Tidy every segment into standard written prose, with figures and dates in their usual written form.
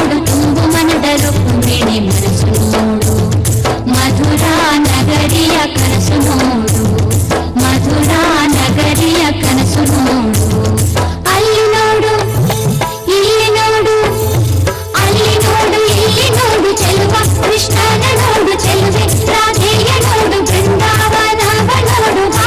ನೋಡು ತುಂಬು ಮನದ ರುಕ್ಮಿಣಿ ಮನಸ್ಸು ನೋಡು ಮಧುರಾ ನಗರಿಯ ಕನಸು ನೋಡು ಮಧುರಾ ನಗರಿಯ ಕನಸು ನೋಡು ಅಲ್ಲಿ ನೋಡು ಇಲ್ಲಿ ನೋಡು ಅಲ್ಲಿ ನೋಡು ಇಲ್ಲಿ ನೋಡು ಚೆಲುವ ಕೃಷ್ಣನ ನೋಡು ಚೆಲುವೆ ರಾಧೆಯ ನೋಡು ಬೃಂದಾವನವ ನೋಡು ಬಾ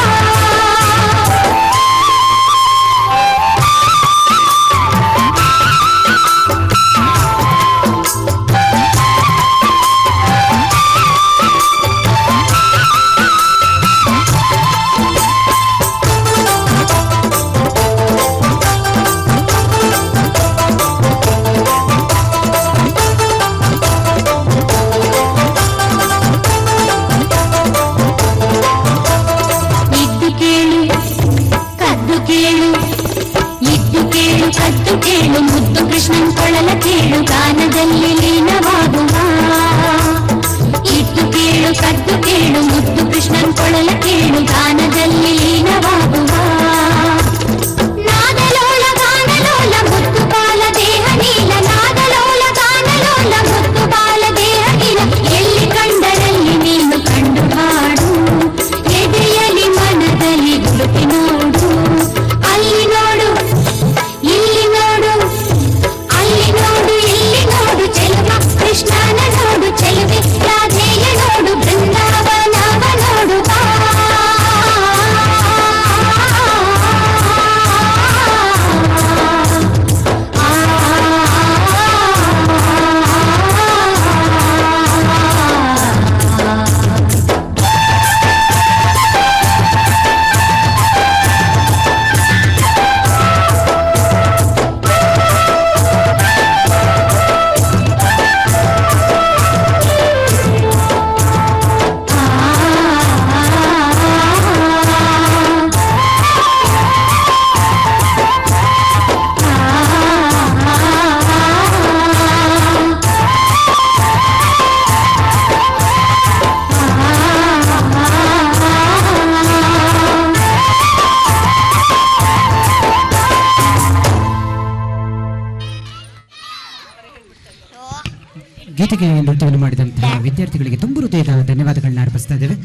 ಕದ್ದು ಕೇಳು ಮುದ್ದು ಕೃಷ್ಣನ್ ಕೊಳಲ ಕೇಳು ಗಾನದಲ್ಲಿ ಲೀನವಾಗುವ ಇದ್ದು ಕೇಳು ಕದ್ದು ಕೇಳು ಮುದ್ದು ಕೃಷ್ಣನ್ ಕೊಳಲ ಕೇಳು ಗಾನದಲ್ಲಿ ಲೀನವಾಗುವ ನಾದಲೋಲ ಗಾನಲೋಲ ಮುದ್ದು ಬಾಲ ದೇಹ ನೀಲ ನಾದಲೋಲ ಗಾನಲೋಲ ಮುದ್ದು ಬಾಲ ದೇಹ ನೀಲ ಎಲ್ಲಿ ಕಂಡರಲ್ಲಿ ನೀನು ಕಂಡು ಹಾಡು ಎದೆಯಲ್ಲಿ ಮನದಲ್ಲಿ ಗುರುತಿ ನೋಡು ಅಲ್ಲಿ ನೋಡು ಇಲ್ಲಿ ನೋಡು ಅಲ್ಲಿ ನೋಡು ಇಲ್ಲಿ ನೋಡು ಚೆಲುವ ಕೃಷ್ಣನ ನೋಡು ಚೆಲುವೆ ರಾಧೆಯ ನೋಡು ಬೃಂದಾವನವ ನೋಡು ಬಾ ಗೀತೆಗೆ ನೃತ್ಯವನ್ನು ಮಾಡಿದಂತಹ ವಿದ್ಯಾರ್ಥಿಗಳಿಗೆ ತುಂಬ ಹೃದಯದ ಧನ್ಯವಾದಗಳನ್ನ ಅರ್ಪಿಸ್ತಾ ಇದ್ದೇವೆ.